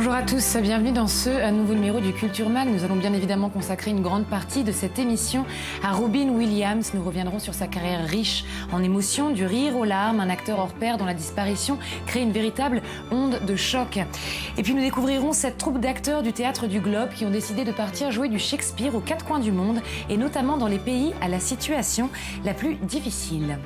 Bonjour à tous, bienvenue dans ce nouveau numéro du Culture Mag. Nous allons bien évidemment consacrer une grande partie de cette émission à Robin Williams. Nous reviendrons sur sa carrière riche en émotions, du rire aux larmes, un acteur hors pair dont la disparition crée une véritable onde de choc. Et puis nous découvrirons cette troupe d'acteurs du Théâtre du Globe qui ont décidé de partir jouer du Shakespeare aux quatre coins du monde et notamment dans les pays à la situation la plus difficile.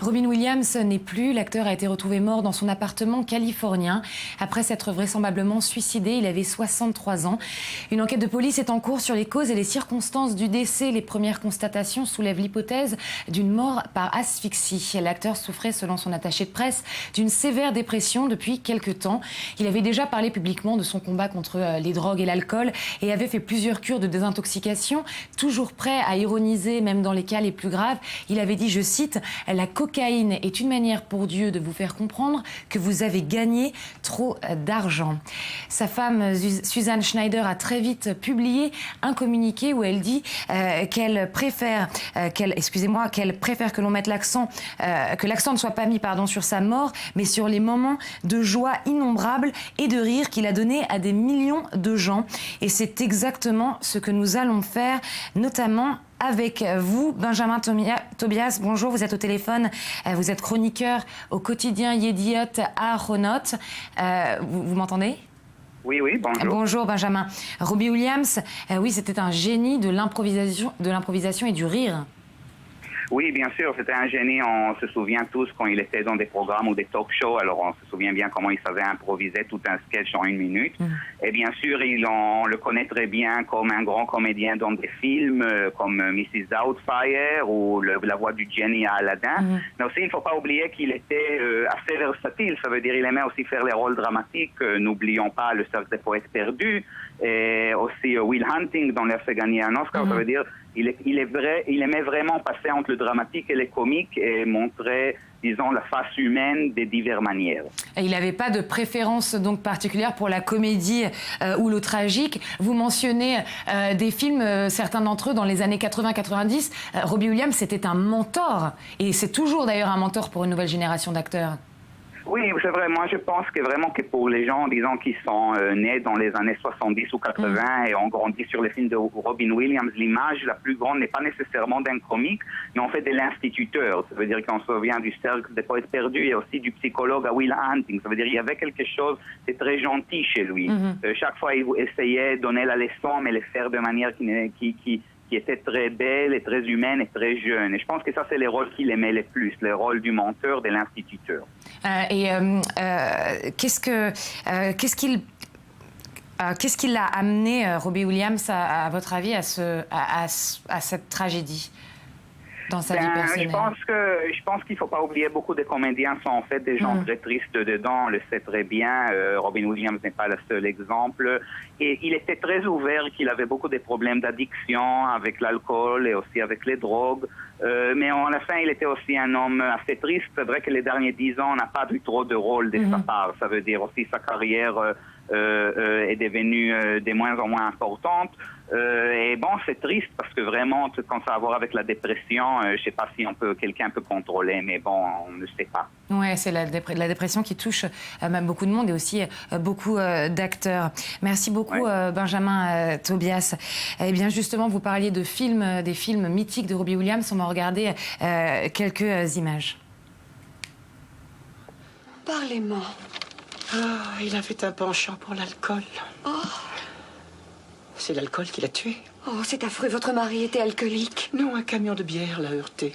Robin Williams n'est plus. L'acteur a été retrouvé mort dans son appartement californien. Après s'être vraisemblablement suicidé, il avait 63 ans. Une enquête de police est en cours sur les causes et les circonstances du décès. Les premières constatations soulèvent l'hypothèse d'une mort par asphyxie. L'acteur souffrait, selon son attaché de presse, d'une sévère dépression depuis quelques temps. Il avait déjà parlé publiquement de son combat contre les drogues et l'alcool et avait fait plusieurs cures de désintoxication. Toujours prêt à ironiser, même dans les cas les plus graves, il avait dit, je cite, « La cocaïne est une manière pour Dieu de vous faire comprendre que vous avez gagné trop d'argent. » Sa femme, Suzanne Schneider, a très vite publié un communiqué où elle dit qu'elle préfère que l'on mette l'accent, que l'accent ne soit pas mis sur sa mort, mais sur les moments de joie innombrables et de rire qu'il a donné à des millions de gens. Et c'est exactement ce que nous allons faire, notamment avec vous, Benjamin Tobias. Bonjour, vous êtes au téléphone, vous êtes chroniqueur au quotidien Yediot Ahronot. Vous m'entendez ? Oui, bonjour. Bonjour Benjamin. Robbie Williams, oui, c'était un génie de l'improvisation et du rire. Oui, bien sûr, c'était un génie. On se souvient tous quand il était dans des programmes ou des talk-shows. Alors, on se souvient bien comment il savait improviser tout un sketch en 1 minute. Et bien sûr, on le connaît très bien comme un grand comédien dans des films comme Mrs. Doubtfire ou La voix du génie à Aladdin. Mais aussi, il ne faut pas oublier qu'il était assez versatile. Ça veut dire qu'il aimait aussi faire les rôles dramatiques. N'oublions pas Le Cercle des Poètes Perdus et aussi Will Hunting, dont il a fait gagner un Oscar. Ça veut dire il aimait vraiment passer entre le dramatique et le comique et montrer, disons, la face humaine des diverses manières. Et il n'avait pas de préférence donc particulière pour la comédie ou le tragique. Vous mentionnez des films, certains d'entre eux dans les années 80-90. Robbie Williams, c'était un mentor. Et c'est toujours d'ailleurs un mentor pour une nouvelle génération d'acteurs. Oui, c'est vrai. Moi, je pense que vraiment que pour les gens, disons, qui sont nés dans les années 70 ou 80 et ont grandi sur les films de Robin Williams, l'image la plus grande n'est pas nécessairement d'un comique, mais en fait de l'instituteur. Ça veut dire qu'on se souvient du Cercle des Poètes Perdus et aussi du psychologue à Will Hunting. Ça veut dire qu'il y avait quelque chose de très gentil chez lui. Chaque fois, il essayait de donner la leçon, mais le faire de manière qui était très belle et très humaine et très jeune. Et je pense que ça, c'est les rôles qu'il aimait le plus, les rôles du menteur, de l'instituteur. Qu'est-ce qui l'a amené, Robbie Williams, à votre avis, à cette tragédie dans sa vie personnelle? Je pense qu'il ne faut pas oublier, beaucoup de comédiens sont en fait des gens très tristes dedans, on le sait très bien. Robin Williams n'est pas le seul exemple. Et il était très ouvert, qu'il avait beaucoup de problèmes d'addiction avec l'alcool et aussi avec les drogues. Mais à la fin, il était aussi un homme assez triste. C'est vrai que les derniers 10 ans, on n'a pas eu trop de rôle de sa part. Ça veut dire aussi sa carrière est devenue de moins en moins importante. Et bon, c'est triste parce que vraiment, quand ça a à voir avec la dépression, je ne sais pas si quelqu'un peut contrôler, mais bon, on ne sait pas. Oui, c'est la dépression qui touche même beaucoup de monde et aussi beaucoup d'acteurs. Merci beaucoup, Benjamin Tobias. Eh bien, justement, vous parliez de films, des films mythiques de Robbie Williams. On va regarder quelques images. Parlez-moi. Ah, il avait un penchant pour l'alcool. Oh. C'est l'alcool qui l'a tué. Oh, c'est affreux. Votre mari était alcoolique. Non, un camion de bière l'a heurté.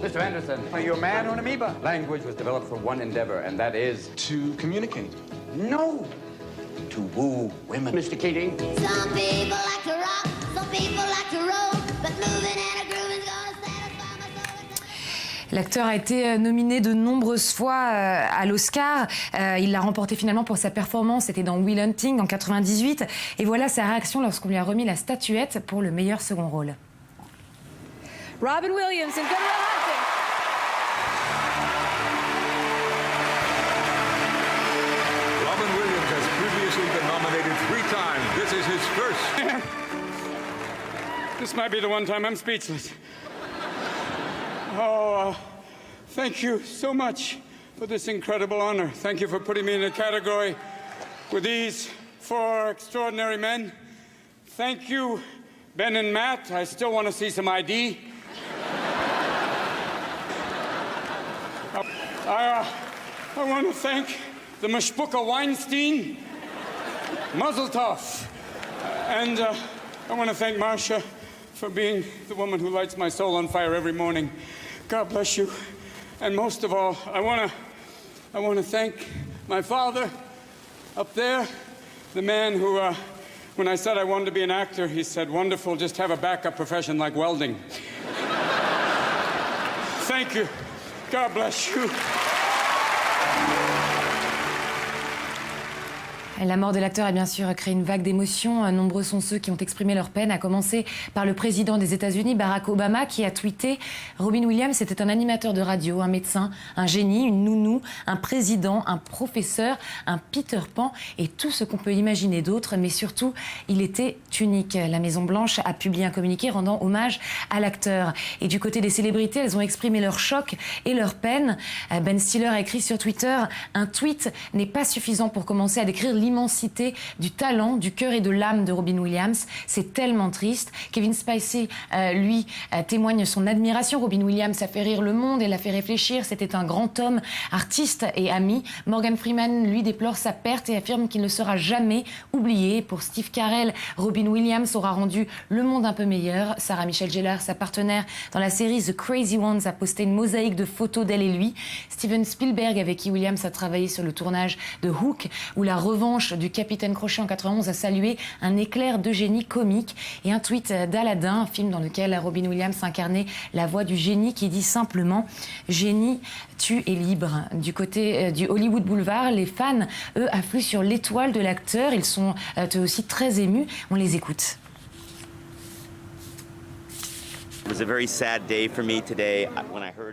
Mr. Anderson, are you a man or an amoeba? Language was developed for one endeavor, and that is... To communicate. No! To woo women. Mr. Keating? Some people like to rock, some people like to roll, but moving and a grooving gonna satisfy my soul. L'acteur a été nominé de nombreuses fois à l'Oscar. Il l'a remporté finalement pour sa performance. C'était dans Will Hunting en 98. Et voilà sa réaction lorsqu'on lui a remis la statuette pour le meilleur second rôle. Robin Williams in Good Will Hunting. This might be the one time I'm speechless. Oh, thank you so much for this incredible honor. Thank you for putting me in a category with these 4 extraordinary men. Thank you, Ben and Matt. I still want to see some ID. I want to thank the Mashbuka Weinstein, Mazel Tov. And I want to thank Marsha for being the woman who lights my soul on fire every morning. God bless you. And most of all, I want to thank my father up there, the man who, when I said I wanted to be an actor, he said, wonderful, just have a backup profession like welding. Thank you. God bless you. La mort de l'acteur a bien sûr créé une vague d'émotions. Nombreux sont ceux qui ont exprimé leur peine, à commencer par le président des États-Unis, Barack Obama, qui a tweeté « Robin Williams était un animateur de radio, un médecin, un génie, une nounou, un président, un professeur, un Peter Pan et tout ce qu'on peut imaginer d'autre. Mais surtout, il était unique. » La Maison-Blanche a publié un communiqué rendant hommage à l'acteur. Et du côté des célébrités, elles ont exprimé leur choc et leur peine. Ben Stiller a écrit sur Twitter « Un tweet n'est pas suffisant pour commencer à décrire l'immensité du talent, du cœur et de l'âme de Robin Williams. C'est tellement triste. » Kevin Spacey, lui, témoigne son admiration. Robin Williams a fait rire le monde et l'a fait réfléchir. C'était un grand homme, artiste et ami. Morgan Freeman, lui, déplore sa perte et affirme qu'il ne sera jamais oublié. Pour Steve Carell, Robin Williams aura rendu le monde un peu meilleur. Sarah Michelle Gellar, sa partenaire dans la série The Crazy Ones, a posté une mosaïque de photos d'elle et lui. Steven Spielberg, avec qui Williams a travaillé sur le tournage de Hook, ou La Revanche du Capitaine Crochet en 91, a salué un éclair de génie comique. Et un tweet d'Aladin, un film dans lequel Robin Williams incarnait la voix du génie, qui dit simplement « Génie, tu es libre ». Du côté du Hollywood Boulevard, les fans, eux, affluent sur l'étoile de l'acteur. Ils sont eux aussi très émus. On les écoute.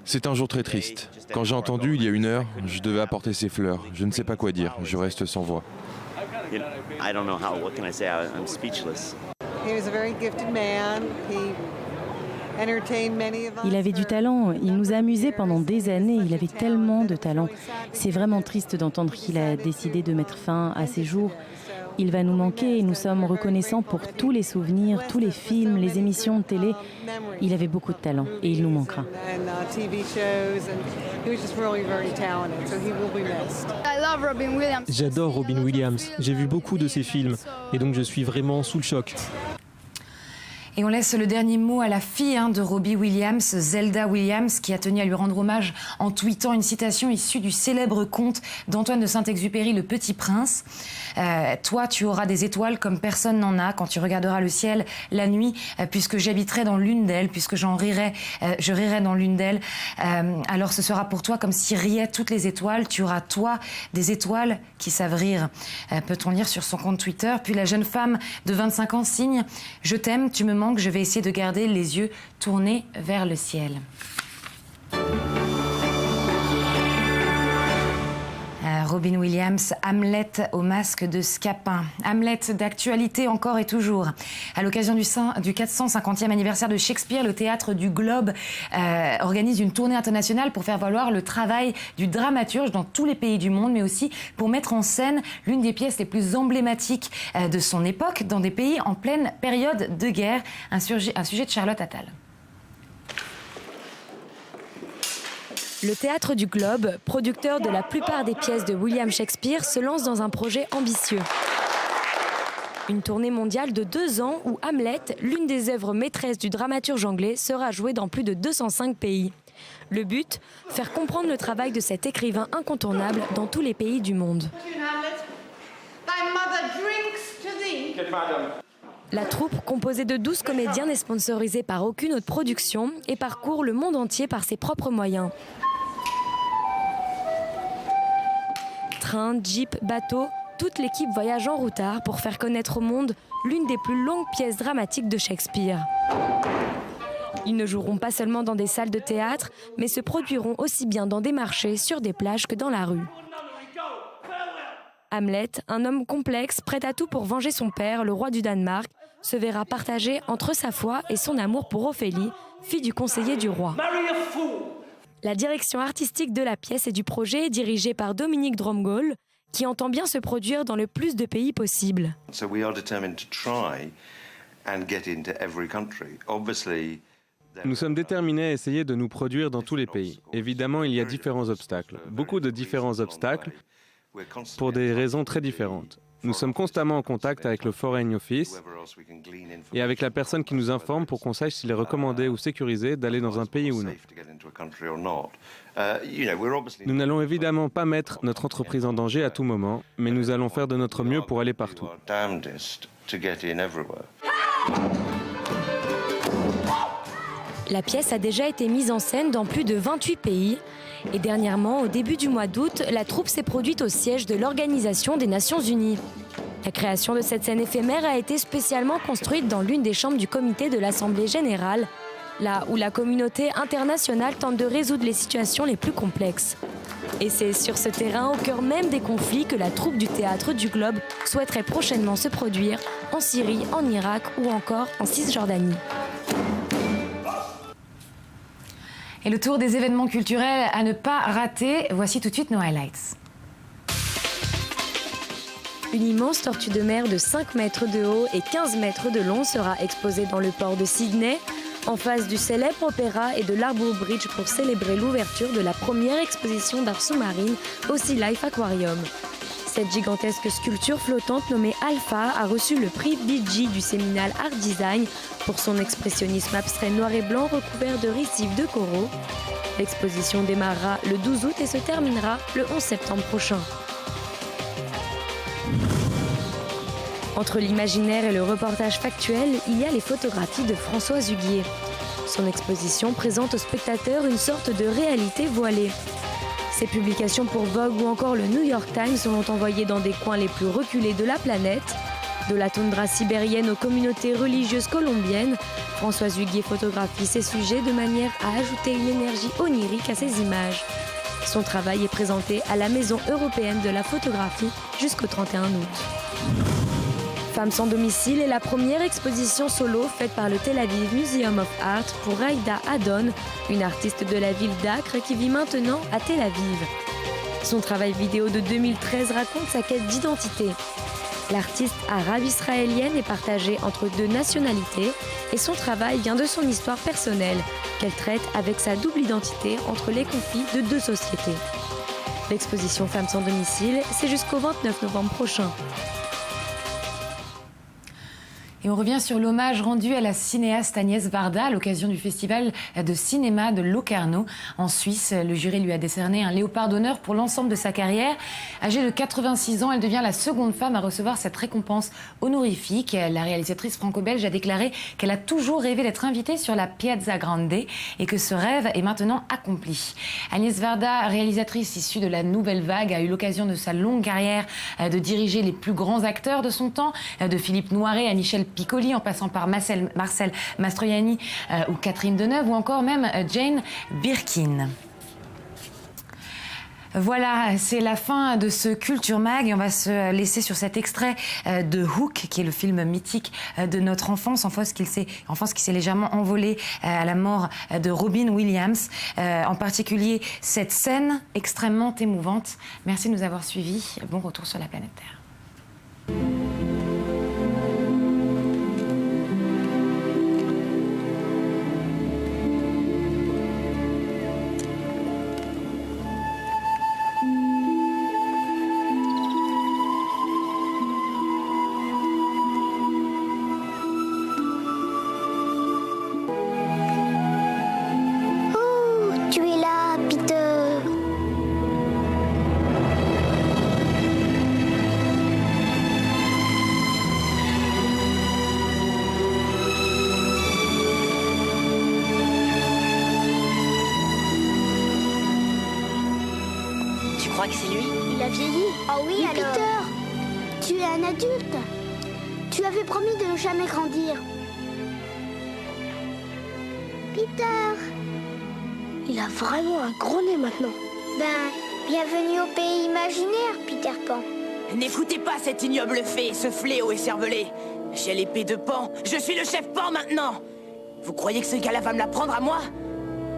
C'est un jour très triste. Quand j'ai entendu, il y a 1 heure, je devais apporter ces fleurs. Je ne sais pas quoi dire, je reste sans voix. Il avait du talent, il nous a amusés pendant des années, il avait tellement de talent. C'est vraiment triste d'entendre qu'il a décidé de mettre fin à ses jours. Il va nous manquer et nous sommes reconnaissants pour tous les souvenirs, tous les films, les émissions de télé. Il avait beaucoup de talent et il nous manquera. J'adore Robin Williams. J'ai vu beaucoup de ses films et donc je suis vraiment sous le choc. Et on laisse le dernier mot à la fille de Robbie Williams, Zelda Williams, qui a tenu à lui rendre hommage en tweetant une citation issue du célèbre conte d'Antoine de Saint-Exupéry, Le Petit Prince. Toi, tu auras des étoiles comme personne n'en a quand tu regarderas le ciel la nuit, puisque j'habiterai dans l'une d'elles, puisque je rirai dans l'une d'elles. Alors ce sera pour toi comme si riaient toutes les étoiles. Tu auras, toi, des étoiles qui savent rire. Peut-on lire sur son compte Twitter. Puis la jeune femme de 25 ans signe « Je t'aime, tu me manques. Je vais essayer de garder les yeux tournés vers le ciel. » Robin Williams, Hamlet au masque de Scapin. Hamlet d'actualité encore et toujours. À l'occasion du 450e anniversaire de Shakespeare, le Théâtre du Globe organise une tournée internationale pour faire valoir le travail du dramaturge dans tous les pays du monde, mais aussi pour mettre en scène l'une des pièces les plus emblématiques de son époque dans des pays en pleine période de guerre. Un sujet de Charlotte Attal. Le Théâtre du Globe, producteur de la plupart des pièces de William Shakespeare, se lance dans un projet ambitieux. Une tournée mondiale de 2 ans où Hamlet, l'une des œuvres maîtresses du dramaturge anglais, sera jouée dans plus de 205 pays. Le but, faire comprendre le travail de cet écrivain incontournable dans tous les pays du monde. La troupe, composée de 12 comédiens, n'est sponsorisée par aucune autre production et parcourt le monde entier par ses propres moyens. Train, jeep, bateau, toute l'équipe voyage en routard pour faire connaître au monde l'une des plus longues pièces dramatiques de Shakespeare. Ils ne joueront pas seulement dans des salles de théâtre, mais se produiront aussi bien dans des marchés, sur des plages que dans la rue. Hamlet, un homme complexe, prêt à tout pour venger son père, le roi du Danemark, se verra partagé entre sa foi et son amour pour Ophélie, fille du conseiller du roi. La direction artistique de la pièce et du projet est dirigée par Dominique Dromgold, qui entend bien se produire dans le plus de pays possible. Nous sommes déterminés à essayer de nous produire dans tous les pays. Évidemment, il y a différents obstacles, beaucoup de différents obstacles, pour des raisons très différentes. Nous sommes constamment en contact avec le Foreign Office et avec la personne qui nous informe pour qu'on sache s'il est recommandé ou sécurisé d'aller dans un pays ou non. Nous n'allons évidemment pas mettre notre entreprise en danger à tout moment, mais nous allons faire de notre mieux pour aller partout. La pièce a déjà été mise en scène dans plus de 28 pays. Et dernièrement, au début du mois d'août, la troupe s'est produite au siège de l'Organisation des Nations Unies. La création de cette scène éphémère a été spécialement construite dans l'une des chambres du comité de l'Assemblée générale, là où la communauté internationale tente de résoudre les situations les plus complexes. Et c'est sur ce terrain, au cœur même des conflits, que la troupe du Théâtre du Globe souhaiterait prochainement se produire en Syrie, en Irak ou encore en Cisjordanie. Et le tour des événements culturels à ne pas rater, voici tout de suite nos highlights. Une immense tortue de mer de 5 mètres de haut et 15 mètres de long sera exposée dans le port de Sydney, en face du célèbre opéra et de l'Harbour Bridge pour célébrer l'ouverture de la première exposition d'art sous-marine au Sea Life Aquarium. Cette gigantesque sculpture flottante nommée Alpha a reçu le prix BG du séminal Art Design pour son expressionnisme abstrait noir et blanc recouvert de récifs de coraux. L'exposition démarrera le 12 août et se terminera le 11 septembre prochain. Entre l'imaginaire et le reportage factuel, il y a les photographies de Françoise Huguier. Son exposition présente aux spectateurs une sorte de réalité voilée. Ses publications pour Vogue ou encore le New York Times sont envoyées dans des coins les plus reculés de la planète. De la toundra sibérienne aux communautés religieuses colombiennes, Françoise Huguier photographie ses sujets de manière à ajouter une énergie onirique à ses images. Son travail est présenté à la Maison européenne de la photographie jusqu'au 31 août. Femmes sans domicile est la première exposition solo faite par le Tel Aviv Museum of Art pour Raïda Adon, une artiste de la ville d'Acre qui vit maintenant à Tel Aviv. Son travail vidéo de 2013 raconte sa quête d'identité. L'artiste arabe-israélienne est partagée entre 2 nationalités et son travail vient de son histoire personnelle, qu'elle traite avec sa double identité entre les conflits de 2 sociétés. L'exposition Femmes sans domicile, c'est jusqu'au 29 novembre prochain. Et on revient sur l'hommage rendu à la cinéaste Agnès Varda à l'occasion du festival de cinéma de Locarno en Suisse. Le jury lui a décerné un léopard d'honneur pour l'ensemble de sa carrière. Âgée de 86 ans, elle devient la seconde femme à recevoir cette récompense honorifique. La réalisatrice franco-belge a déclaré qu'elle a toujours rêvé d'être invitée sur la Piazza Grande et que ce rêve est maintenant accompli. Agnès Varda, réalisatrice issue de la Nouvelle Vague, a eu l'occasion de sa longue carrière de diriger les plus grands acteurs de son temps, de Philippe Noiret à Michel Piccoli, en passant par Marcel Mastroianni ou Catherine Deneuve, ou encore même Jane Birkin. Voilà, c'est la fin de ce Culture Mag et on va se laisser sur cet extrait de Hook, qui est le film mythique de notre enfance qui s'est légèrement envolé à la mort de Robin Williams. En particulier cette scène extrêmement émouvante. Merci de nous avoir suivis. Bon retour sur la planète Terre. crois que c'est lui? Il a vieilli. Oh oui, mais alors. Peter, tu es un adulte. Tu avais promis de ne jamais grandir. Peter. Il a vraiment un gros nez maintenant. Ben, bienvenue au pays imaginaire, Peter Pan. N'écoutez pas cette ignoble fée, ce fléau écervelé. J'ai l'épée de Pan. Je suis le chef Pan maintenant. Vous croyez que ce gars-là va me la prendre à moi?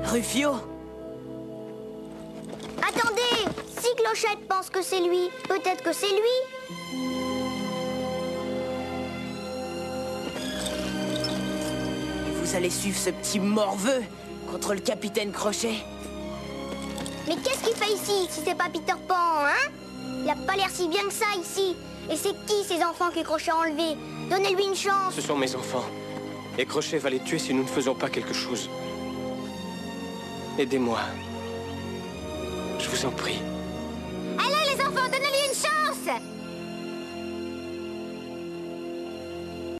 Rufio? Attendez! Si Clochette pense que c'est lui, peut-être que c'est lui. Vous allez suivre ce petit morveux contre le capitaine Crochet. Mais qu'est-ce qu'il fait ici, si c'est pas Peter Pan, hein? Il a pas l'air si bien que ça, ici. Et c'est qui, ces enfants que Crochet a enlevés? Donnez-lui une chance. Ce sont mes enfants. Et Crochet va les tuer si nous ne faisons pas quelque chose. Aidez-moi. Je vous en prie.